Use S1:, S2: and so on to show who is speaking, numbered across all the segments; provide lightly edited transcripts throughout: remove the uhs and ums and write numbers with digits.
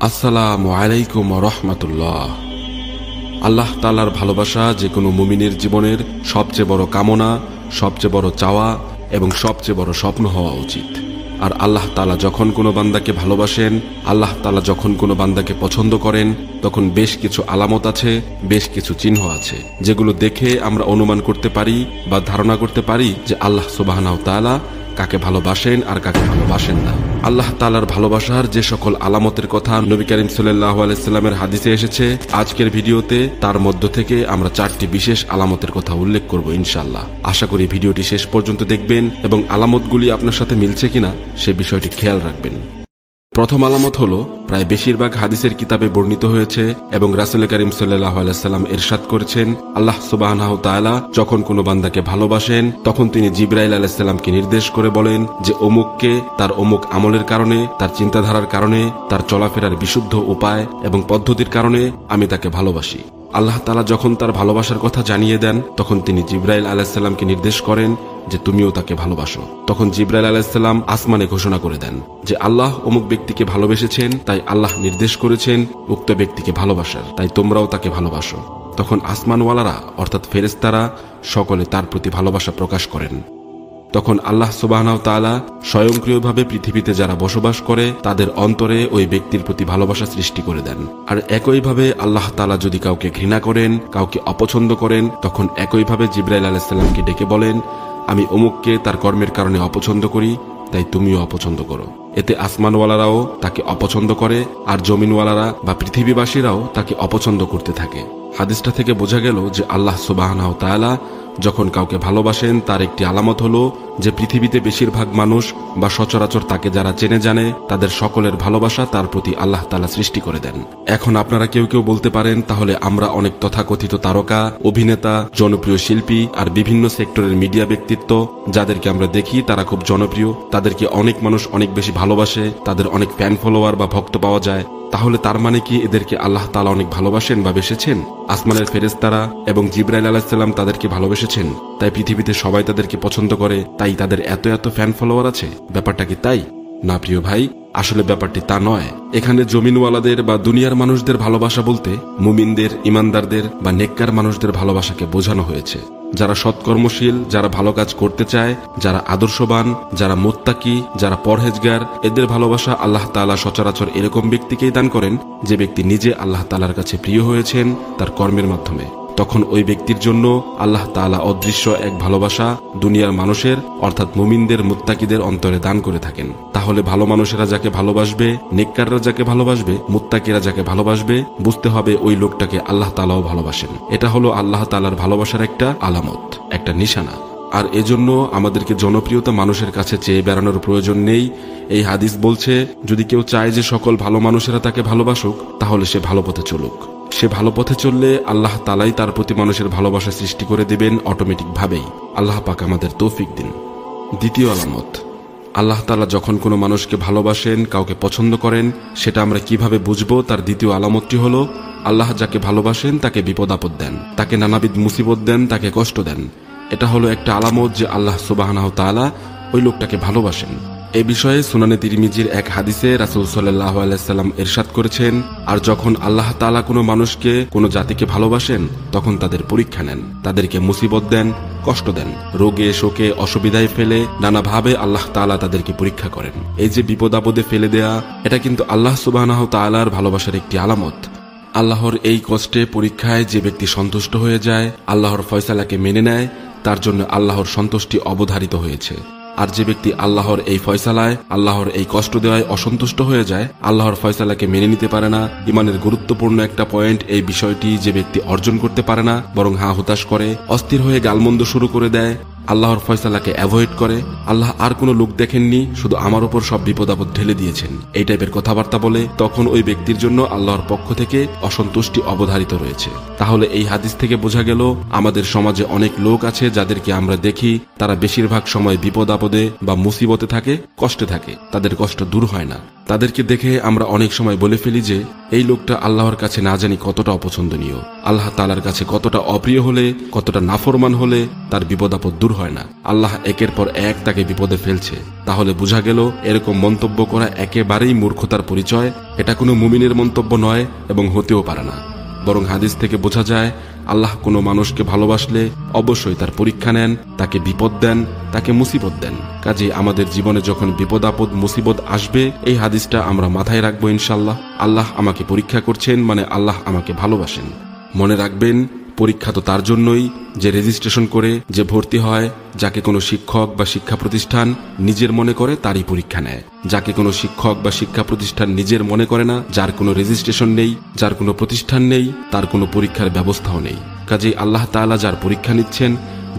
S1: আসসালামু আলাইকুম ওয়া রাহমাতুল্লাহ। আল্লাহ তাআলার ভালোবাসা যে কোনো মুমিনের জীবনের সবচেয়ে বড় কামনা, সবচেয়ে বড় চাওয়া এবং সবচেয়ে বড় স্বপ্ন হওয়া উচিত। আর আল্লাহ তাআলা যখন কোনো বান্দাকে ভালোবাসেন, আল্লাহ তাআলা যখন কোনো বান্দাকে পছন্দ করেন, তখন বেশ কিছু আলামত আছে, বেশ কিছু চিহ্ন আছে, যেগুলো দেখে আমরা অনুমান করতে পারি বা ধারণা করতে পারি যে আল্লাহ সুবহানাহু ওয়া তাআলা কাকে ভালোবাসেন আর কাকে ভালোবাসেন না। আল্লাহ তাআলার ভালোবাসার যে সকল আলামতের কথা নবী করিম সাল্লাল্লাহু আলাইহি সাল্লামের হাদিসে এসেছে, আজকের ভিডিওতে তার মধ্য থেকে আমরা 4টি বিশেষ আলামতের কথা উল্লেখ করব ইনশাআল্লাহ। আশা করি ভিডিওটি শেষ পর্যন্ত দেখবেন এবং আলামতগুলি আপনার সাথে মিলছে কিনা সে বিষয়টি খেয়াল রাখবেন। প্রথম আলামত হলো, প্রায় বেশিরভাগ হাদিসের কিতাবে বর্ণিত হয়েছে এবং রাসূল করিম সাল্লাল্লাহু আলাইহি সাল্লাম ইরশাদ করেছেন, আল্লাহ সুবহানাহু ওয়া তাআলা যখন কোনো বান্দাকে ভালোবাসেন তখন তিনি জিবরাইল আলাইহিস সালামকে নির্দেশ করে বলেন যে অমুককে তার অমুক আমলের কারণে, তার চিন্তাধারার কারণে, তার চলাফেরার বিশুদ্ধ উপায় এবং পদ্ধতির কারণে আমি তাকে ভালোবাসি। আল্লাহ তাআলা যখন তার ভালোবাসার কথা জানিয়ে দেন তখন তিনি জিবরাইল আলাইহিস সালামকে নির্দেশ করেন যে তুমিও তাকে ভালোবাসো। তখন জিবরাইল আলাইহিস সালাম আসমানে ঘোষণা করে দেন যে আল্লাহ অমুক ব্যক্তিকে ভালোবেসেছেন, তাই আল্লাহ নির্দেশ করেছেন উক্ত ব্যক্তিকে ভালোবাসার, তাই তোমরাও তাকে ভালোবাসো। তখন আসমানওয়ালারা অর্থাৎ ফেরেশতারা সকলে তার প্রতি ভালোবাসা প্রকাশ করেন। তখন আল্লাহ সুবহানাহু ওয়া তাআলা স্বয়ংক্রিয়ভাবে পৃথিবীতে যারা বসবাস করে তাদের অন্তরে ওই ব্যক্তির প্রতি ভালোবাসা সৃষ্টি করে দেন। আর একইভাবে আল্লাহ তাআলা যদি কাউকে ঘৃণা করেন, কাউকে অপছন্দ করেন, তখন একইভাবে জিবরাইল আলাইহিস সালামকে ডেকে বলেন, আমি অমুককে তার কর্মের কারণে অপছন্দ করি, তাই তুমিও অপছন্দ করো। এতে আসমানওয়ালারাও তাকে অপছন্দ করে আর জমিনওয়ালারা বা পৃথিবীবাসীরাও তাকে অপছন্দ করতে থাকে। হাদিসটা থেকে বোঝা গেল যে আল্লাহ সুবহানাহু ওয়া তাআলা যখন কাউকে ভালোবাসেন তার একটি আলামত হলো যে পৃথিবীতে বেশিরভাগ মানুষ বা সচরাচর তাকে যারা চেনে জানে তাদের সকলের ভালোবাসা তার প্রতি আল্লাহ তাআলা সৃষ্টি করে দেন। এখন আপনারা কেউ কেউ বলতে পারেন, তাহলে আমরা অনেক তথাকথিত তারকা, অভিনেতা, জনপ্রিয় শিল্পী আর বিভিন্ন সেক্টরের মিডিয়া ব্যক্তিত্ব যাদেরকে আমরা দেখি তারা খুব জনপ্রিয়, তাদেরকে অনেক মানুষ অনেক বেশি ভালোবাসে, তাদের অনেক ফ্যান ফলোয়ার বা ভক্ত পাওয়া যায়, তাহলে তার মানে কি এদেরকে আল্লাহ তাআলা অনেক ভালোবাসেন বা বেসেছেন? আসমানের ফেরেশতারা এবং জিবরাইল আলাইহিস সালাম তাদেরকে ভালোবেসেছেন, তাই পৃথিবীতে সবাই তাদেরকে পছন্দ করে, তাই তাদের এত এত ফ্যান ফলোয়ার আছে? ব্যাপারটা কি তাই? না প্রিয় ভাই, আসলে ব্যাপারটি তা নয়। এখানে জমিনওয়ালাদের বা দুনিয়ার মানুষদের ভালোবাসা বলতে মুমিনদের, ইমানদারদের বা নেককার মানুষদের ভালোবাসাকে বোঝানো হয়েছে। যারা সৎকর্মশীল, যারা ভালো কাজ করতে চায়, যারা আদর্শবান, যারা মুত্তাকি, যারা পরহেজগার, এদের ভালোবাসা আল্লাহ তাআলা সচরাচর এরকম ব্যক্তিকেই দান করেন যে ব্যক্তি নিজে আল্লাহ তাআলার কাছে প্রিয় হয়েছেন তার কর্মের মাধ্যমে। তখন ওই ব্যক্তির জন্য আল্লাহ তাআলা অদৃশ্য এক ভালোবাসা দুনিয়ার মানুষের অর্থাৎ মুমিনদের, মুত্তাকিদের অন্তরে দান করে থাকেন। তাহলে ভালো মানুষেরা যাকে ভালোবাসবে, নেককাররা যাকে ভালোবাসবে, মুত্তাকিরা যাকে ভালোবাসবে, বুঝতে হবে ওই লোকটাকে আল্লাহ তাআলাও ভালোবাসেন। এটা হলো আল্লাহ তাআলার ভালোবাসার একটা আলামত, একটা নিশানা। আর এজন্য আমাদেরকে জনপ্রিয়তা মানুষের কাছে চেয়ে বেড়ানোর প্রয়োজন নেই। এই হাদিস বলছে, যদি কেউ চায় যে সকল ভালো মানুষেরা তাকে ভালোবাসুক, তাহলে সে ভালো পথে চলুক। সে ভালো পথে চললে আল্লাহ তাআলাই তার প্রতি মানুষের ভালোবাসা সৃষ্টি করে দেবেন অটোমেটিক ভাবেই। আল্লাহ পাক আমাদের তৌফিক দিন। দ্বিতীয় আলামত, আল্লাহ তাআলা যখন কোনো মানুষকে ভালোবাসেন, কাউকে পছন্দ করেন, সেটা আমরা কিভাবে বুঝবো? তার দ্বিতীয় আলামতটি হলো, আল্লাহ যাকে ভালোবাসেন তাকে বিপদ আপদ দেন, তাকে নানাবিধ মুসিবত দেন, তাকে কষ্ট দেন। এটা হলো একটা আলামত যে আল্লাহ সুবহানাহু ওয়া তাআলা ওই লোকটাকে ভালোবাসেন। এই বিষয়ে সুনানে তিরমিজির এক হাদিসে রাসূল সাল্লাল্লাহু আলাইহি সাল্লাম ইরশাদ করেছেন, আর যখন আল্লাহ তাআলা কোনো মানুষকে, কোনো জাতিকে ভালোবাসেন তখন তাদের পরীক্ষা নেন, তাদেরকে মুসিবত দেন, কষ্ট দেন, রোগে শোকে অসুবিধায় ফেলে নানাভাবে আল্লাহ তাআলা তাদেরকে পরীক্ষা করেন। এই যে বিপদ আপদে ফেলে দেয়া, এটা কিন্তু আল্লাহ সুবহানাহু ওয়া তাআলার ভালোবাসার একটি আলামত। আল্লাহর এই কষ্টে, পরীক্ষায় যে ব্যক্তি সন্তুষ্ট হয়ে যায়, আল্লাহর ফয়সালাকে মেনে নেয়, তার জন্য আল্লাহর সন্তুষ্টি অবধারিত হয়েছে। আর যে ব্যক্তি আল্লাহর এই ফয়সালায়, আল্লাহর এই কষ্ট দেওয়ায় অসন্তুষ্ট হয়ে যায়, আল্লাহর ফয়সালাকে মেনে নিতে পারে না, ইমানের গুরুত্বপূর্ণ একটা পয়েন্ট এই বিষয়টি যে ব্যক্তি অর্জন করতে পারে না, বরং হা হুতাশ করে, অস্থির হয়ে গালমন্দ শুরু করে দেয়, আল্লাহর ফয়সালাকে অ্যাভয়েড করে, আল্লাহ আর কোনো লোক দেখেননি, শুধু আমার উপর সব বিপদ আপদ ঢেলে দিয়েছেন, এই টাইপের কথাবার্তা বলে, তখন ওই ব্যক্তির জন্য আল্লাহর পক্ষ থেকে অসন্তুষ্টি অবধারিত রয়েছে। তাহলে এই হাদিস থেকে বোঝা গেল, আমাদের সমাজে অনেক লোক আছে যাদেরকে আমরা দেখি তারা বেশিরভাগ সময় বিপদ আপদে বা মুসিবতে থাকে, কষ্টে থাকে, তাদের কষ্ট দূর হয় না। তাদেরকে দেখে আমরা অনেক সময় বলে ফেলি যে এই লোকটা আল্লাহর কাছে না জানি কতটা অপছন্দনীয়, আল্লাহ তাআলার কাছে কতটা অপ্রিয় হলে, কতটা নাফরমান হলে তার বিপদ আপদ দূর হয় না, আল্লাহ একের পর এক তাকে বিপদে ফেলছে। তাহলে বোঝা গেল এরকম মন্তব্য করা একেবারেই মূর্খতার পরিচয় এটা কোনো মুমিনের মন্তব্য নয় এবং হতেও পারে না, বরং হাদিস থেকে বোঝা যায় আল্লাহ কোনো মানুষকে ভালোবাসলে অবশ্যই তার পরীক্ষা নেন, তাকে বিপদ দেন, তাকে মুসিবত দেন। কাজেই আমাদের জীবনে যখন বিপদ আপদ মুসিবত আসবে, এই হাদিসটা আমরা মাথায় রাখবো ইনশাল্লাহ। আল্লাহ আমাকে পরীক্ষা করছেন মানে আল্লাহ আমাকে ভালোবাসেন। মনে রাখবেন, পরীক্ষা তো তার জন্যই যে রেজিস্ট্রেশন করে, যে ভর্তি হয়, যাকে কোনো শিক্ষক বা শিক্ষা প্রতিষ্ঠান নিজের মনে করে তারই পরীক্ষা নেয়। যাকে কোনো শিক্ষক বা শিক্ষা প্রতিষ্ঠান নিজের মনে করে না, যার কোনো রেজিস্ট্রেশন নেই, যার কোনো প্রতিষ্ঠান নেই, তার কোনো পরীক্ষার ব্যবস্থাও নেই। কাজেই আল্লাহ তাআলা যার পরীক্ষা নিচ্ছেন,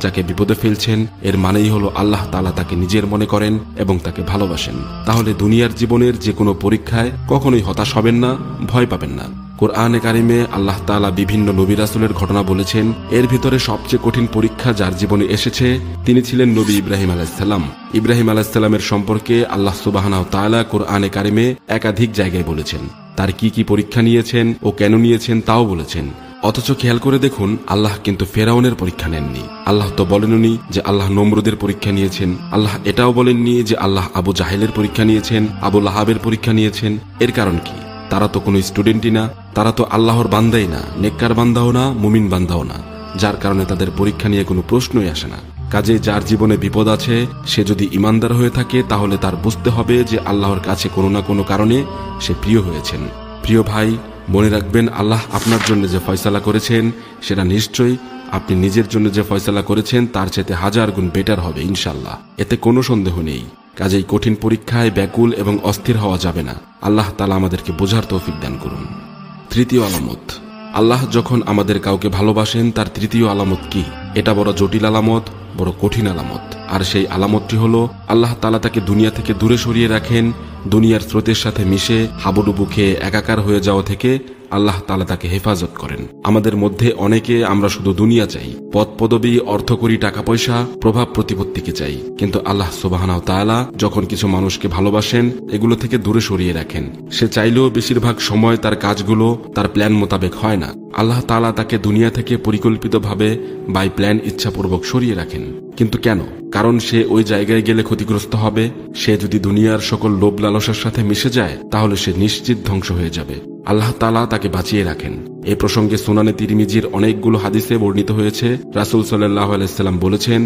S1: যাকে বিপদে ফেলছেন, এর মানেই হলো আল্লাহ তাআলা তাকে নিজের মনে করেন এবং তাকে ভালোবাসেন। তাহলে দুনিয়ার জীবনের যে কোনো পরীক্ষায় কখনোই হতাশ হবেন না, ভয় পাবেন না। কোরআনে কারিমে আল্লাহ তাআলা বিভিন্ন নবী রাসূলের ঘটনা বলেছেন। এর ভিতরে সবচেয়ে কঠিন পরীক্ষা যার জীবনে এসেছে তিনি ছিলেন নবী ইব্রাহিম আলাইহিস সালাম। ইব্রাহিম আলাইহিস সালামের সম্পর্কে আল্লাহ সুবহানাহু ওয়া তাআলা কোরআনে কারিমে একাধিক জায়গায় বলেছেন। তার কি কি পরীক্ষা নিয়েছেন ও কেন নিয়েছেন তাও বলেছেন। অথচ খেয়াল করে দেখুন, আল্লাহ কিন্তু ফেরাউনের পরীক্ষা নেননি। আল্লাহ তো বলেননি যে আল্লাহ নমরুদের পরীক্ষা নিয়েছেন। আল্লাহ এটাও বলেননি যে আল্লাহ আবু জাহেলের পরীক্ষা নিয়েছেন, আবু লাহাবের পরীক্ষা নিয়েছেন। এর কারণ কি? তারা তো কোনো স্টুডেন্টই না, তারা তো আল্লাহর বান্দাই না, নেককার বান্দাও না, মুমিন বান্দাও না, যার কারণে তাদের পরীক্ষা নিয়ে কোনো প্রশ্নই আসে না। কাজে যার জীবনে বিপদ আছে, সে যদি ইমানদার হয়ে থাকে তাহলে তার বুঝতে হবে যে আল্লাহর কাছে কোনো না কোনো কারণে সে প্রিয় হয়েছেন। প্রিয় ভাই, মনে রাখবেন, আল্লাহ আপনার জন্য যে ফয়সালা করেছেন সেটা নিশ্চয়ই আপনি নিজের জন্য যে ফয়সালা করেছেন তার চেয়ে 1000 গুণ বেটার হবে ইনশাল্লাহ, এতে কোনো সন্দেহ নেই। কাজেই কঠিন পরীক্ষায় ব্যাকুল এবং অস্থির হওয়া যাবে না। আল্লাহ তাআলা আমাদেরকে বোঝার তৌফিক দান করুন। তৃতীয় আলামত, আল্লাহ যখন আমাদের কাউকে ভালোবাসেন তার তৃতীয় আলামত কি? এটা বড় জটিল আলামত, বড় কঠিন আলামত। আর সেই আলামতটি হলো আল্লাহ তাআলা তাকে দুনিয়া থেকে দূরে সরিয়ে রাখেন। দুনিয়ার স্রোতের সাথে মিশে হাবুডুবু খেয়ে একাকার হয়ে যাওয়া থেকে আল্লাহ তাআলা তাকে হেফাজত করেন। আমাদের মধ্যে অনেকে আমরা শুধু দুনিয়া চাই, পদ পদবী, অর্থকড়ি, টাকা পয়সা, প্রভাব প্রতিপত্তিকে চাই। কিন্তু আল্লাহ সুবহানাহু ওয়া তাআলা যখন কিছু মানুষকে ভালোবাসেন এগুলো থেকে দূরে সরিয়ে রাখেন। সে চাইলেও বেশিরভাগ সময় তার কাজগুলো তার প্ল্যান মোতাবেক হয় না। আল্লাহ তাআলা তাকে দুনিয়া থেকে পরিকল্পিতভাবে বাই প্ল্যান ইচ্ছাপূর্বক সরিয়ে রাখেন। কিন্তু কেন? কারণ সে ওই জায়গায় গেলে ক্ষতিগ্রস্ত হবে। সে যদি দুনিয়ার সকল লোভ লালসার সাথে মিশে যায় তাহলে সে নিশ্চিত ধ্বংস হয়ে যাবে। আল্লাহ তাআলা তাকে বাঁচিয়ে রাখেন। এই প্রসঙ্গে সুনানে তিরমিজির অনেকগুলো হাদিসে বর্ণিত হয়েছে। রাসূল সাল্লাল্লাহু আলাইহি সাল্লাম বলেছেন,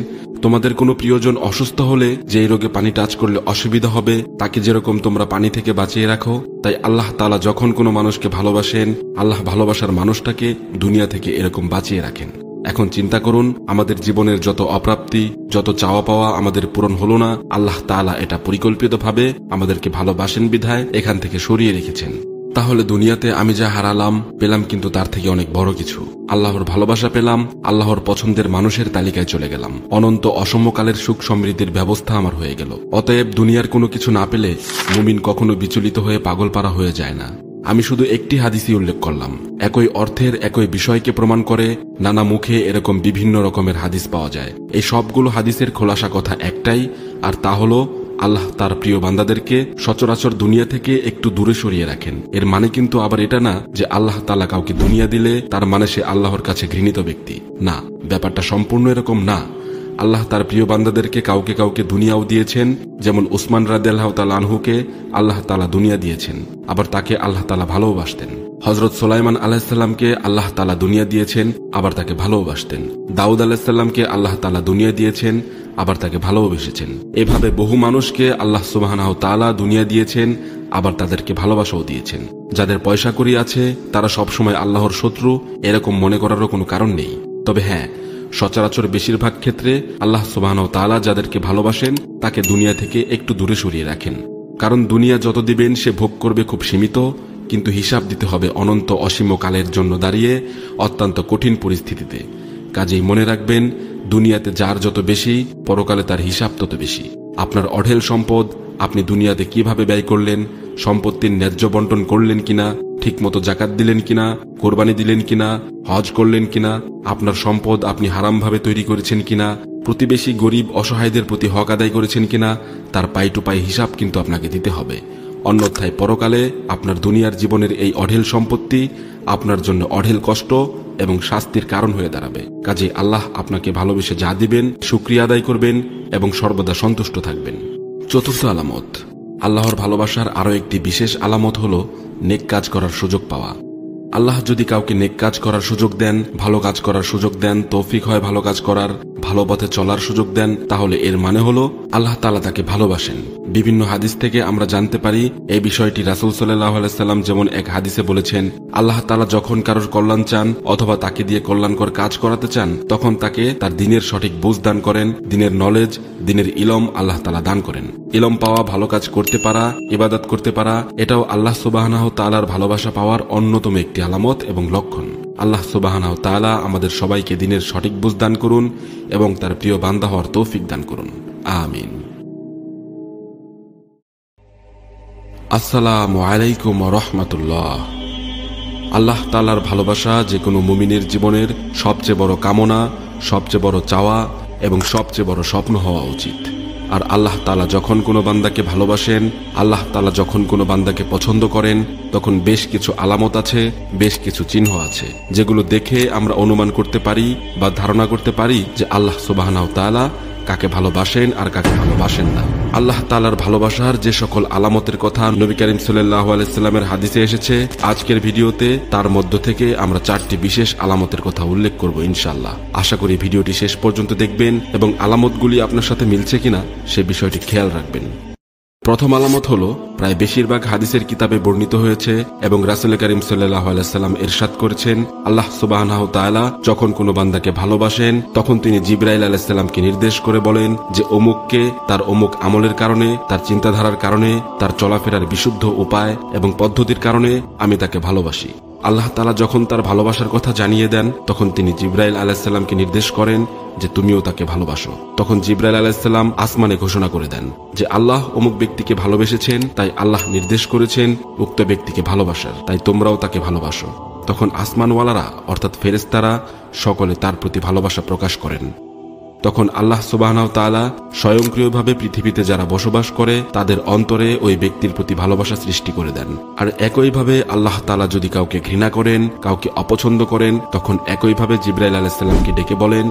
S1: তোমাদের কোনো প্রিয়জন অসুস্থ হলে যে রোগে পানি টাচ করলে অসুবিধা হবে তাকে যেরকম তোমরা পানি থেকে বাঁচিয়ে রাখো, তাই আল্লাহ তাআলা যখন কোনো মানুষকে ভালোবাসেন, আল্লাহ ভালোবাসার মানুষটাকে দুনিয়া থেকে এরকম বাঁচিয়ে রাখেন। এখন চিন্তা করুন, আমাদের জীবনের যত অপ্রাপ্তি, যত চাওয়া পাওয়া আমাদের পূরণ হলো না, আল্লাহ তাআলা এটা পরিকল্পিতভাবে আমাদেরকে ভালোবাসেন বিধায় এখান থেকে সরিয়ে রেখেছেন। তাহলে দুনিয়াতে আমি যা হারালাম পেলাম কিন্তু তার থেকে অনেক বড় কিছু। আল্লাহর ভালোবাসা পেলাম, আল্লাহর পছন্দের মানুষের তালিকায় চলে গেলাম, অনন্ত অসমকালের সুখ সমৃদ্ধির ব্যবস্থা আমার হয়ে গেল। অতএব দুনিয়ার কোনো কিছু না পেলে মুমিন কখনো বিচলিত হয়ে পাগলপাড়া হয়ে যায় না। আমি শুধু একটি হাদিসই উল্লেখ করলাম। একই অর্থের একই বিষয়কে প্রমাণ করে নানা মুখে এরকম বিভিন্ন রকমের হাদিস পাওয়া যায়। এই সবগুলো হাদিসের খোলাসা কথা একটাই, আর তা হলো আল্লাহ তার প্রিয় বান্দাদেরকে সচরাচর দুনিয়া থেকে একটু দূরে সরিয়ে রাখেন। এর মানে কিন্তু আবার এটা না যে আল্লাহ তাআলা কাউকে দুনিয়া দিলে তার মানে সে আল্লাহর কাছে ঘৃণিত ব্যক্তি। না, ব্যাপারটা সম্পূর্ণ এরকম না। আল্লাহ তার প্রিয় বান্দাদেরকে কাউকে কাউকে দুনিয়াও দিয়েছেন। যেমন উসমান রাদিয়াল্লাহু তাআলা আনহুকে আল্লাহ তাআলা দুনিয়া দিয়েছেন, আবার তাকে আল্লাহ তাআলা ভালোবাসতেন। হযরত সুলাইমান আলাইহিস সালামকে আল্লাহ তাআলা দুনিয়া দিয়েছেন, আবার তাকে ভালোবাসতেন। দাউদ আলাইহিস সালামকে আল্লাহ তাআলা দুনিয়া দিয়েছেন, আবার তাকে ভালোবেসেছেন। এভাবে বহু মানুষকে আল্লাহ সুবহানাহু ওয়া তাআলা দুনিয়া দিয়েছেন, আবার তাদেরকে ভালোবাসাও দিয়েছেন। যাদের পয়সা কড়ি আছে তারা সবসময় আল্লাহর শত্রু এরকম মনে করারও কোনো কারণ নেই। তবে হ্যাঁ, সচরাচর বেশিরভাগ ক্ষেত্রে আল্লাহ সুবহানাহু ওয়া তাআলা যাদেরকে ভালোবাসেন তাকে দুনিয়া থেকে একটু দূরে সরিয়ে রাখেন। কারণ দুনিয়া যত দিবেন সে ভোগ করবে খুব সীমিত, কিন্তু হিসাব দিতে হবে অনন্ত অসীম কালের জন্য দাঁড়িয়ে অত্যন্ত কঠিন পরিস্থিতিতে। কাজেই মনে রাখবেন, দুনিয়াতে যার যত বেশি, পরকালে তার হিসাব তত বেশি। আপনার অঢেল সম্পদ আপনি দুনিয়াতে কিভাবে ব্যয় করলেন, সম্পত্তির ন্যায্য বন্টন করলেন কিনা, ঠিকমতো জাকাত দিলেন কিনা, কোরবানি দিলেন কিনা, হজ করলেন কিনা, আপনার সম্পদ আপনি হারামভাবে তৈরি করেছেন কিনা, প্রতিবেশী গরিব অসহায়দের প্রতি হক আদায় করেছেন কিনা, তার পাই টু পাই হিসাব কিন্তু আপনাকে দিতে হবে। অন্যথায় পরকালে আপনার দুনিয়ার জীবনের এই অঢেল সম্পত্তি আপনার জন্য অঢেল কষ্ট এবং শাস্তির কারণ হয়ে দাঁড়াবে। কাজে আল্লাহ আপনাকে ভালোবেসে যা দিবেন শুকরিয়া আদায় করবেন এবং সর্বদা সন্তুষ্ট থাকবেন। চতুর্থ আলামত, আল্লাহর ভালোবাসার আরও একটি বিশেষ আলামত হলো নেক কাজ করার সুযোগ পাওয়া। আল্লাহ যদি কাউকে নেক কাজ করার সুযোগ দেন, ভালো কাজ করার সুযোগ দেন, তৌফিক হয় ভালো কাজ করার, ভালো পথে চলার সুযোগ দেন, তাহলে এর মানে হলো আল্লাহ তাআলা তাকে ভালোবাসেন। বিভিন্ন হাদিস থেকে আমরা জানতে পারি এই বিষয়টি। রাসূল সাল্লাল্লাহু আলাইহি সাল্লাম যেমন এক হাদিসে বলেছেন, আল্লাহ তাআলা যখন কারোর কল্যাণ চান অথবা তাকে দিয়ে কল্যাণকর কাজ করাতে চান, তখন তাকে তার দ্বীনের সঠিক বুঝ দান করেন, দ্বীনের নলেজ, দ্বীনের ইলম আল্লাহ তাআলা দান করেন। ইলম পাওয়া, ভালো কাজ করতে পারা, ইবাদত করতে পারা, এটাও আল্লাহ সুবহানাহু তাআলার ভালোবাসা পাওয়ার অন্যতম একটি আলামত এবং লক্ষণ। আল্লাহ সুবহানাহু তাআলা আমাদের সবাইকে দ্বীনের সঠিক বুঝ দান করুন এবং তার প্রিয় বান্দা হওয়ার তৌফিক দান করুন। আমিন। আসসালামু আলাইকুম ওয়া রাহমাতুল্লাহ। আল্লাহ তাআলার ভালোবাসা যে কোনো মুমিনের জীবনের সবচেয়ে বড় কামনা, সবচেয়ে বড় চাওয়া এবং সবচেয়ে বড় স্বপ্ন হওয়া উচিত। আর আল্লাহ তাআলা যখন কোনো বান্দাকে ভালোবাসেন, আল্লাহ তাআলা যখন কোনো বান্দাকে পছন্দ করেন, তখন বেশ কিছু আলামত আছে, বেশ কিছু চিহ্ন আছে, যেগুলো দেখে আমরা অনুমান করতে পারি বা ধারণা করতে পারি যে আল্লাহ সুবহানাহু তাআলা কাকে ভালোবাসেন আর কাকে ভালোবাসেন না। আল্লাহ তাআলার ভালোবাসার যে সকল আলামতের কথা নবী করিম সাল্লাল্লাহু আলাইহি সাল্লামের হাদিসে এসেছে, আজকের ভিডিওতে তার মধ্য থেকে আমরা 4টি বিশেষ আলামতের কথা উল্লেখ করব ইনশাআল্লাহ। আশা করি ভিডিওটি শেষ পর্যন্ত দেখবেন এবং আলামতগুলি আপনার সাথে মিলছে কিনা সে বিষয়টি খেয়াল রাখবেন। প্রথম আলামত হলো, প্রায় বেশিরভাগ হাদিসের কিতাবে বর্ণিত হয়েছে এবং রাসূল করিম সাল্লাল্লাহু আলাইহি সাল্লাম ইরশাদ করেছেন, আল্লাহ সুবহানাহু তাআলা যখন কোনো বান্দাকে ভালোবাসেন তখন তিনি জিবরাইল আলাইহিস সালামকে নির্দেশ করে বলেন যে অমুককে তার অমুক আমলের কারণে, তার চিন্তাধারার কারণে, তার চলাফেরার বিশুদ্ধ উপায় এবং পদ্ধতির কারণে আমি তাকে ভালোবাসি। আল্লাহ তাআলা যখন তার ভালোবাসার কথা জানিয়ে দেন, তখন তিনি জিবরাইল আলাইহিস সালামকে নির্দেশ করেন যে তুমিও তাকে ভালোবাসো। তখন জিবরাইল আলাইহিস সালাম আসমানে ঘোষণা করে দেন যে আল্লাহ অমুক ব্যক্তিকে ভালোবেসেছেন, তাই আল্লাহ নির্দেশ করেছেন উক্ত ব্যক্তিকে ভালোবাসার, তাই তোমরাও তাকে ভালোবাসো। তখন আসমানওয়ালারা অর্থাৎ ফেরেশতারা সকলে তার প্রতি ভালোবাসা প্রকাশ করেন। তখন আল্লাহ সুবহানাহু তাআলা স্বয়ংক্রিয়ভাবে পৃথিবীতে যারা বসবাস করে তাদের অন্তরে ওই ব্যক্তির প্রতি ভালোবাসা সৃষ্টি করে দেন। আর একইভাবে আল্লাহ তাআলা যদি কাউকে ঘৃণা করেন, কাউকে অপছন্দ করেন, তখন একইভাবে জিবরাইল আলাইহিস সালামকে ডেকে বলেন,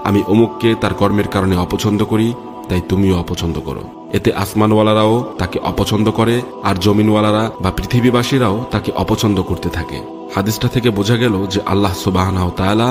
S1: আমি অমুককে তার কর্মের কারণে অপছন্দ করি, তাই তুমিও অপছন্দ করো। এতে আসমানওয়ালারাও তাকে অপছন্দ করে আর জমিনওয়ালারা বা পৃথিবীবাসীরাও তাকে অপছন্দ করতে থাকে। হাদিসটা থেকে বোঝা গেল যে আল্লাহ সুবহানাহু তাআলা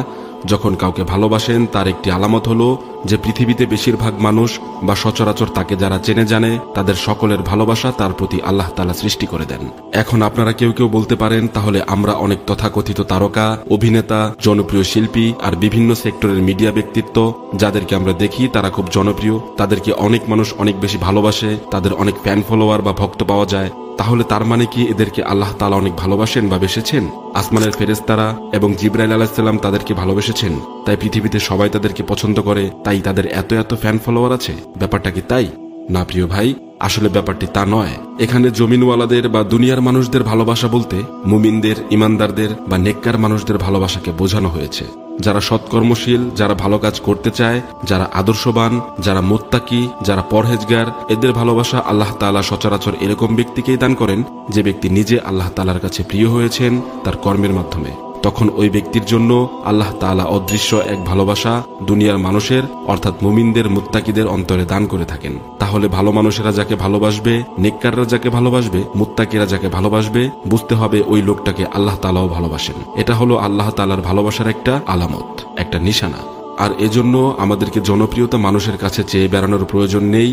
S1: যখন কাউকে ভালোবাসেন তার একটি আলামত হলো যে পৃথিবীতে বেশিরভাগ মানুষ বা সচরাচর তাকে যারা চেনে জানে তাদের সকলের ভালোবাসা তার প্রতি আল্লাহ তাআলা সৃষ্টি করে দেন। এখন আপনারা কেউ কেউ বলতে পারেন, তাহলে আমরা অনেক তথাকথিত তারকা, অভিনেতা, জনপ্রিয় শিল্পী আর বিভিন্ন সেক্টরের মিডিয়া ব্যক্তিত্ব যাদেরকে আমরা দেখি তারা খুব জনপ্রিয়, তাদেরকে অনেক মানুষ অনেক বেশি ভালোবাসে, তাদের অনেক ফ্যান ফলোয়ার বা ভক্ত পাওয়া যায়, তাহলে তার মানে কি এদেরকে আল্লাহ তাআলা অনেক ভালোবাসেন বা বেসেছেন? আসমানের ফেরেশতারা এবং জিবরাইল আলাইহিস সালাম তাদেরকে ভালোবেসেছেন, তাই পৃথিবীতে সবাই তাদেরকে পছন্দ করে, তাই তাদের এত এত ফ্যান ফলোয়ার আছে? ব্যাপারটা কি তাই? না প্রিয় ভাই, আসলে ব্যাপারটি তা নয়। এখানে জমিনওয়ালাদের বা দুনিয়ার মানুষদের ভালোবাসা বলতে মুমিনদের, ইমানদারদের বা নেককার মানুষদের ভালোবাসাকে বোঝানো হয়েছে। যারা সৎকর্মশীল, যারা ভালো কাজ করতে চায়, যারা আদর্শবান, যারা মুত্তাকি, যারা পরহেজগার, এদের ভালোবাসা আল্লাহ তাআলা সচরাচর এরকম ব্যক্তিকেই দান করেন যে ব্যক্তি নিজে আল্লাহ তাআলার কাছে প্রিয় হয়েছেন তার কর্মের মাধ্যমে। তখন ওই ব্যক্তির জন্য আল্লাহ তাআলা অদৃশ্য এক ভালোবাসা দুনিয়ার মানুষের অর্থাৎ মুমিনদের, মুত্তাকিদের অন্তরে দান করে থাকেন। তাহলে ভালো মানুষেরা যাকে ভালোবাসবে, নেককাররা যাকে ভালোবাসবে, মুত্তাকিরা যাকে ভালোবাসবে, বুঝতে হবে ওই লোকটাকে আল্লাহ তাআলাও ভালোবাসেন। এটা হলো আল্লাহ তাআলার ভালোবাসার একটা আলামত, একটা নিশানা। আর এজন্য আমাদেরকে জনপ্রিয়তা মানুষের কাছে চেয়ে বেড়ানোর প্রয়োজন নেই।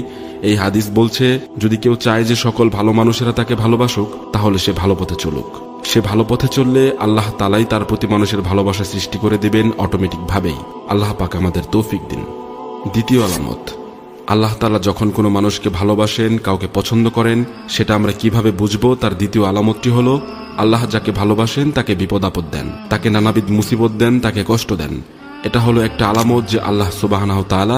S1: এই হাদিস বলছে, যদি কেউ চায় যে সকল ভালো মানুষেরা তাকে ভালোবাসুক, তাহলে সে ভালো পথে চলুক। সে ভালো পথে চললে আল্লাহ তাআলাই তার প্রতি মানুষের ভালোবাসা সৃষ্টি করে দেবেন অটোমেটিক ভাবেই। আল্লাহ পাক আমাদের তৌফিক দিন। দ্বিতীয় আলামত, আল্লাহ তাআলা যখন কোনো মানুষকে ভালোবাসেন, কাউকে পছন্দ করেন, সেটা আমরা কিভাবে বুঝবো? তার দ্বিতীয় আলামতটি হলো, আল্লাহ যাকে ভালোবাসেন তাকে বিপদ আপদ দেন, তাকে নানাবিধ মুসিবত দেন, তাকে কষ্ট দেন। এটা হলো একটা আলামত যে আল্লাহ সুবহানাহু তাআলা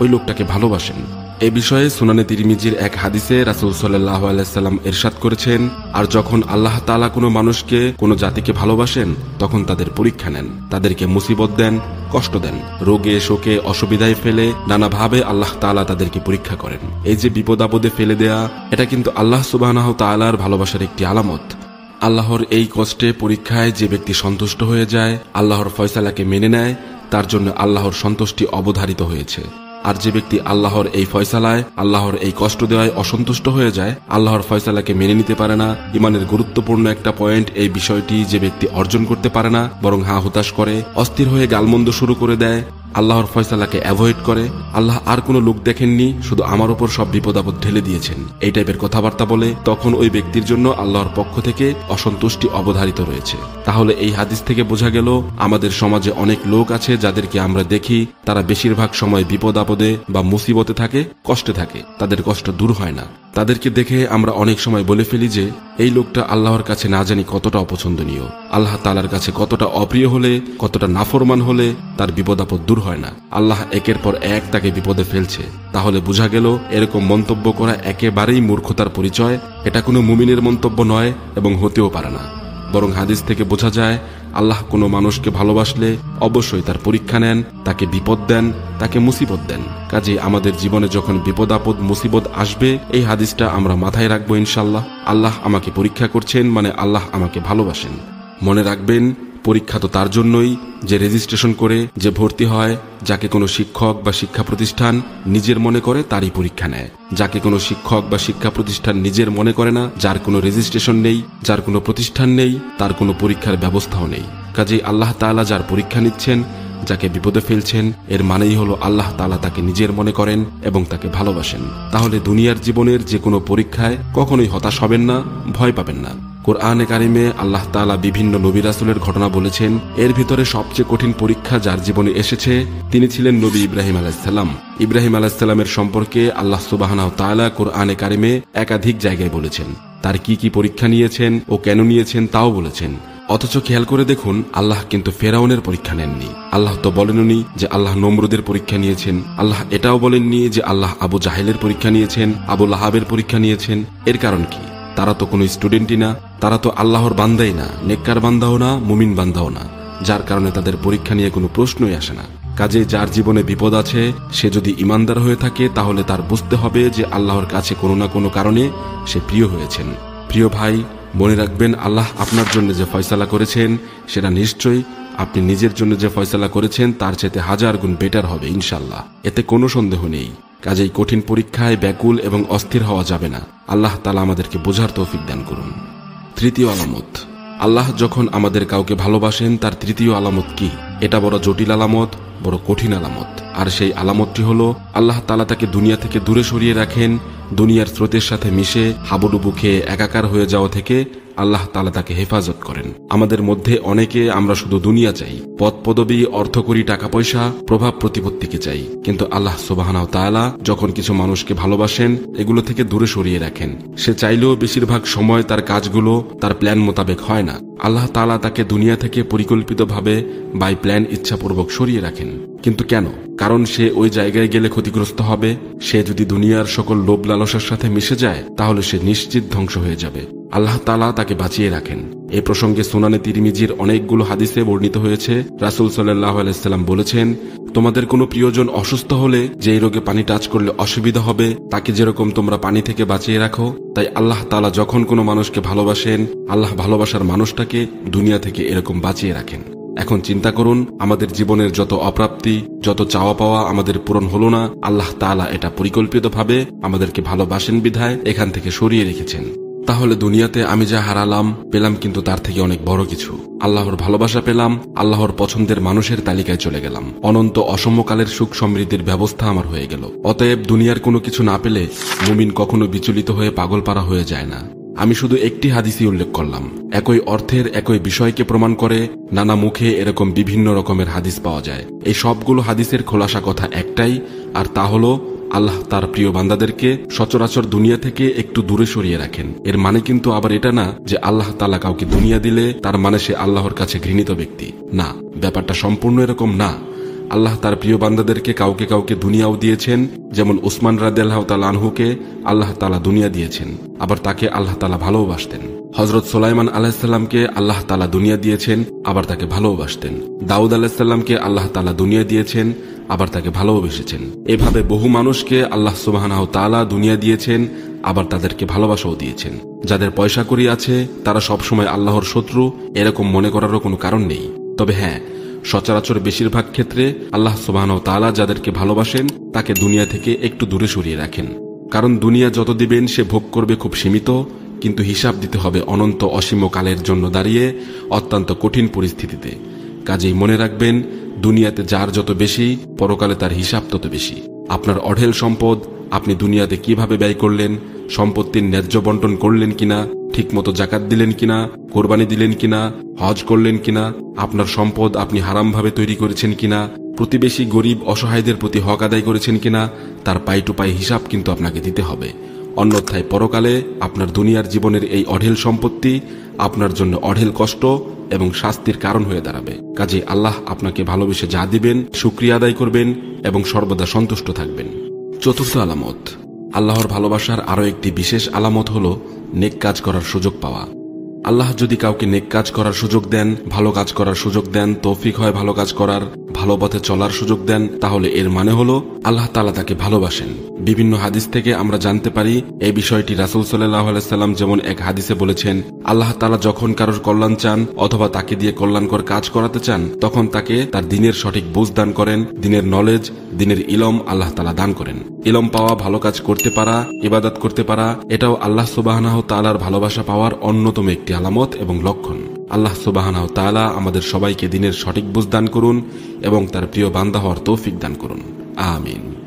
S1: ওই লোকটাকে ভালোবাসেন। এই বিষয়ে সুনানে তিরমিজির এক হাদিসে রাসূল সাল্লাল্লাহু আলাইহি সাল্লাম ইরশাদ করেছেন, আর যখন আল্লাহ তাআলা কোনো মানুষকে, কোনো জাতিকে ভালোবাসেন তখন তাদের পরীক্ষা নেন, তাদেরকে মুসিবত দেন, কষ্ট দেন, রোগে শোকে অসুবিধায় ফেলে নানাভাবে আল্লাহ তাআলা তাদেরকে পরীক্ষা করেন। এই যে বিপদ আপদে ফেলে দেয়া, এটা কিন্তু আল্লাহ সুবহানাহু তাআলার ভালোবাসার একটি আলামত। আল্লাহর এই কষ্টে, পরীক্ষায় যে ব্যক্তি সন্তুষ্ট হয়ে যায়, আল্লাহর ফয়সালাকে মেনে নেয়, তার জন্য আল্লাহর সন্তুষ্টি অবধারিত হয়েছে। আর যে ব্যক্তি আল্লাহর এই ফয়সালায়, আল্লাহর এই কষ্ট দেওয়ায় অসন্তুষ্ট হয়ে যায়, আল্লাহর ফয়সালাকে মেনে নিতে পারে না, ইমানের গুরুত্বপূর্ণ একটা পয়েন্ট এই বিষয়টি যে ব্যক্তি অর্জন করতে পারে না, বরং হা হুতাশ করে, অস্থির হয়ে গালমন্দ শুরু করে দেয়, আল্লাহর ফয়সালাকে অ্যাভয়েড করে, আল্লাহ আর কোনো লোক দেখেননি, শুধু আমার উপর সব বিপদ আপদ ঢেলে দিয়েছেন, এই টাইপের কথাবার্তা বলে, তখন ওই ব্যক্তির জন্য আল্লাহর পক্ষ থেকে অসন্তুষ্টি অবধারিত রয়েছে। তাহলে এই হাদিস থেকে বোঝা গেল আমাদের সমাজে অনেক লোক আছে যাদেরকে আমরা দেখি তারা বেশিরভাগ সময় বিপদ আপদে বা মুসিবতে থাকে, কষ্টে থাকে, তাদের কষ্ট দূর হয় না। তাদেরকে দেখে আমরা অনেক সময় বলে ফেলি যে এই লোকটা আল্লাহর কাছে না জানি কতটা অপছন্দনীয়, আল্লাহ তাআলার কাছে কতটা অপ্রিয় হলে, কতটা নাফরমান হলে তার বিপদ আপদ দূর হয় না, আল্লাহ একের পর এক তাকে বিপদে ফেলছে। তাহলে বোঝা গেল এরকম মন্তব্য করা একেবারেই মূর্খতার পরিচয়। এটা কোনো মুমিনের মন্তব্য নয় এবং হতেও পারে না। বরং হাদিস থেকে বোঝা যায় আল্লাহ কোনো মানুষকে ভালোবাসলে অবশ্যই তার পরীক্ষা নেন, তাকে বিপদ দেন, তাকে মুসিবত দেন। কাজে আমাদের জীবনে যখন বিপদ আপদ মুসিবত আসবে, এই হাদিসটা আমরা মাথায় রাখবো ইনশাল্লাহ। আল্লাহ আমাকে পরীক্ষা করছেন মানে আল্লাহ আমাকে ভালোবাসেন। মনে রাখবেন পরীক্ষা তো তার জন্যই যে রেজিস্ট্রেশন করে, যে ভর্তি হয়, যাকে কোনো শিক্ষক বা শিক্ষা প্রতিষ্ঠান নিজের মনে করে তারই পরীক্ষা নেয়। যাকে কোনো শিক্ষক বা শিক্ষা প্রতিষ্ঠান নিজের মনে করে না, যার কোনো রেজিস্ট্রেশন নেই, যার কোনো প্রতিষ্ঠান নেই, তার কোনো পরীক্ষার ব্যবস্থাও নেই। কাজেই আল্লাহ তাআলা যার পরীক্ষা নিচ্ছেন, যাকে বিপদে ফেলছেন, এর মানেই হলো আল্লাহ তাআলা তাকে নিজের মনে করেন এবং তাকে ভালোবাসেন। তাহলে দুনিয়ার জীবনের যে কোনো পরীক্ষায় কখনোই হতাশ হবেন না, ভয় পাবেন না। কোরআনে কারিমে আল্লাহ তাআলা বিভিন্ন নবী রাসূলের ঘটনা বলেছেন। এর ভিতরে সবচেয়ে কঠিন পরীক্ষা যার জীবনে এসেছে তিনি ছিলেন নবী ইব্রাহিম আলাইহিস সালাম। ইব্রাহিম আলাইহিস সালামের সম্পর্কে আল্লাহ সুবহানাহু ওয়া তাআলা কোরআনে কারিমে একাধিক জায়গায় বলেছেন। তার কি কি পরীক্ষা নিয়েছেন ও কেন নিয়েছেন তাও বলেছেন। অথচ খেয়াল করে দেখুন আল্লাহ কিন্তু ফেরাউনের পরীক্ষা নেননি। আল্লাহ তো বলেননি যে আল্লাহ নমরুদের পরীক্ষা নিয়েছেন। আল্লাহ এটাও বলেননি যে আল্লাহ আবু জাহেলের পরীক্ষা নিয়েছেন, আবু লাহাবের পরীক্ষা নিয়েছেন। এর কারণ কি? তারা তো কোনো স্টুডেন্টই না, তারা তো আল্লাহর বান্দাই না, নেককার বান্দাও না, মুমিন বান্দাও না, যার কারণে তাদের পরীক্ষা নিয়ে কোনো প্রশ্নই আসে না। কাজে যার জীবনে বিপদ আছে সে যদি ইমানদার হয়ে থাকে তাহলে তার বুঝতে হবে যে আল্লাহর কাছে কোনো না কোনো কারণে সে প্রিয় হয়েছেন। প্রিয় ভাই, মনে রাখবেন আল্লাহ আপনার জন্য যে ফয়সালা করেছেন সেটা নিশ্চয়ই আপনি নিজের জন্য যে ফয়সালা করেছেন তার চেয়ে 1000 গুণ বেটার হবে ইনশাল্লাহ, এতে কোনো সন্দেহ নেই। কাজেই কঠিন পরীক্ষায় ব্যাকুল এবং অস্থির হওয়া যাবে না। আল্লাহ তাআলা আমাদেরকে বোঝার তৌফিক দান করুন। তৃতীয় আলামত, আল্লাহ যখন আমাদের কাউকে ভালোবাসেন তার তৃতীয় আলামত কি? এটা বড় জটিল আলামত, বড় কঠিন আলামত। আর সেই আলামতটি হলো আল্লাহ তাআলা তাকে দুনিয়া থেকে দূরে সরিয়ে রাখেন। দুনিয়ার স্রোতের সাথে মিশে হাবুডুবু খেয়ে একাকার হয়ে যাওয়া থেকে আল্লাহ তাআলা তাকে হেফাজত করেন। আমাদের মধ্যে অনেকে আমরা শুধু দুনিয়া চাই, পদ পদবী, অর্থকড়ি, টাকা পয়সা, প্রভাব প্রতিপত্তিকে চাই। কিন্তু আল্লাহ সুবহানাহু ওয়া তাআলা যখন কিছু মানুষকে ভালোবাসেন এগুলো থেকে দূরে সরিয়ে রাখেন। সে চাইলেও বেশিরভাগ সময় তার কাজগুলো তার প্ল্যান মোতাবেক হয় না। আল্লাহ তাআলা তাকে দুনিয়া থেকে পরিকল্পিতভাবে বাই প্ল্যান ইচ্ছাপূর্বক সরিয়ে রাখেন। কিন্তু কেন? কারণ সে ওই জায়গায় গেলে ক্ষতিগ্রস্ত হবে। সে যদি দুনিয়ার সকল লোভ লালসার সাথে মিশে যায় তাহলে সে নিশ্চিত ধ্বংস হয়ে যাবে। আল্লাহ তাআলা তাকে বাঁচিয়ে রাখেন। এ প্রসঙ্গে সুনানে তিরমিজির অনেকগুলো হাদিসে বর্ণিত হয়েছে। রাসূল সাল্লাল্লাহু আলাইহি ওয়াসাল্লাম বলেছেন, তোমাদের কোনো প্রিয়জন অসুস্থ হলে যেই রোগে পানি টাচ করলে অসুবিধা হবে তাকে যেরকম তোমরা পানি থেকে বাঁচিয়ে রাখো, তাই আল্লাহ তাআলা যখন কোনো মানুষকে ভালোবাসেন আল্লাহ ভালোবাসার মানুষটাকে দুনিয়া থেকে এরকম বাঁচিয়ে রাখেন। এখন চিন্তা করুন, আমাদের জীবনের যত অপ্রাপ্তি, যত চাওয়া পাওয়া আমাদের পূরণ হলো না, আল্লাহ তাআলা এটা পরিকল্পিতভাবে আমাদেরকে ভালোবাসেন বিধায় এখান থেকে সরিয়ে রেখেছেন। তাহলে দুনিয়াতে আমি যা হারালাম পেলাম কিন্তু তার থেকে অনেক বড় কিছু। আল্লাহর ভালোবাসা পেলাম, আল্লাহর পছন্দের মানুষের তালিকায় চলে গেলাম, অনন্ত অসমকালের সুখ সমৃদ্ধির ব্যবস্থা আমার হয়ে গেল। অতএব দুনিয়ার কোনো কিছু না পেলে মুমিন কখনো বিচলিত হয়ে পাগলপাড়া হয়ে যায় না। আমি শুধু একটি হাদিসই উল্লেখ করলাম। একই অর্থের একই বিষয়কে প্রমাণ করে নানা মুখে এরকম বিভিন্ন রকমের হাদিস পাওয়া যায়। এই সবগুলো হাদিসের খোলাসা কথা একটাই, আর তা হলো আল্লাহ তার প্রিয় বান্দাদেরকে সচরাচর দুনিয়া থেকে একটু দূরে সরিয়ে রাখেন। এর মানে কিন্তু আবার এটা না যে আল্লাহ তাআলা কাউকে দুনিয়া দিলে তার মানে সে আল্লাহর কাছে ঘৃণিত ব্যক্তি। না, ব্যাপারটা সম্পূর্ণ এরকম না। আল্লাহ তার প্রিয় বান্দাদেরকে কাউকে কাউকে দুনিয়াও দিয়েছেন। যেমন উসমান রাদিয়াল্লাহু তাআলা আনহুকে আল্লাহ তাআলা দুনিয়া দিয়েছেন, আবার তাকে আল্লাহ তাআলা ভালোবাসতেন। হযরত সুলাইমান আলাইহিস সালামকে আল্লাহ তাআলা দুনিয়া দিয়েছেন, আবার তাকে ভালোবাসতেন। দাউদ আলাইহিস সালামকে আল্লাহ তাআলা দুনিয়া দিয়েছেন, আবার তাকে ভালোবেসেছেন। এভাবে বহু মানুষকে আল্লাহ সুবহানাহু ওয়া তাআলা দুনিয়া দিয়েছেন, আবার তাদেরকে ভালোবাসাও দিয়েছেন। যাদের পয়সা কড়ি আছে তারা সবসময় আল্লাহর শত্রু এরকম মনে করারও কোনো কারণ নেই। তবে হ্যাঁ, সচরাচর বেশিরভাগ ক্ষেত্রে আল্লাহ সুবহানাহু ওয়া তাআলা যাদেরকে ভালোবাসেন তাকে দুনিয়া থেকে একটু দূরে সরিয়ে রাখেন। কারণ দুনিয়া যত দিবেন সে ভোগ করবে খুব সীমিত, কিন্তু হিসাব দিতে হবে অনন্ত অসীম কালের জন্য দাঁড়িয়ে অত্যন্ত কঠিন পরিস্থিতিতে। কাজেই মনে রাখবেন, দুনিয়াতে যার যত বেশি, পরকালে তার হিসাব তত বেশি। আপনার অঢেল সম্পদ আপনি দুনিয়াতে কিভাবে ব্যয় করলেন, সম্পত্তির ন্যায্য বন্টন করলেন কিনা, ঠিকমতো জাকাত দিলেন কিনা, কোরবানি দিলেন কিনা, হজ করলেন কিনা, আপনার সম্পদ আপনি হারামভাবে তৈরি করেছেন কিনা, প্রতিবেশী গরিব অসহায়দের প্রতি হক আদায় করেছেন কিনা, তার পাই টু পাই হিসাব কিন্তু আপনাকে দিতে হবে। অন্যথায় পরকালে আপনার দুনিয়ার জীবনের এই অঢেল সম্পত্তি আপনার জন্য অঢেল কষ্ট এবং শাস্তির কারণ হয়ে দাঁড়াবে। কাজে আল্লাহ আপনাকে ভালোবেসে যা দিবেন শুকরিয়া আদায় করবেন এবং সর্বদা সন্তুষ্ট থাকবেন। চতুর্থ আলামত, আল্লাহর ভালোবাসার আরও একটি বিশেষ আলামত হল নেক কাজ করার সুযোগ পাওয়া। আল্লাহ যদি কাউকে নেক কাজ করার সুযোগ দেন, ভালো কাজ করার সুযোগ দেন, তৌফিক হয় ভালো কাজ করার, ভালো পথে চলার সুযোগ দেন, তাহলে এর মানে হলো আল্লাহ তাআলা তাকে ভালোবাসেন। বিভিন্ন হাদিস থেকে আমরা জানতে পারি এই বিষয়টি। রাসূল সাল্লাল্লাহু আলাইহি সাল্লাম যেমন এক হাদিসে বলেছেন, আল্লাহ তাআলা যখন কারোর কল্যাণ চান অথবা তাকে দিয়ে কল্যাণকর কাজ করাতে চান, তখন তাকে তার দ্বীনের সঠিক বুঝ দান করেন, দ্বীনের নলেজ, দ্বীনের ইলম আল্লাহ তাআলা দান করেন। ইলম পাওয়া, ভালো কাজ করতে পারা, ইবাদত করতে পারা, এটাও আল্লাহ সুবহানাহু তাআলার ভালোবাসা পাওয়ার অন্যতম একটি আলামত এবং লক্ষণ। আল্লাহ সুবহানাহু তাআলা আমাদের সবাইকে দ্বীনের সঠিক বুঝ দান করুন এবং তার প্রিয় বান্দা হওয়ার তৌফিক দান করুন। আমিন।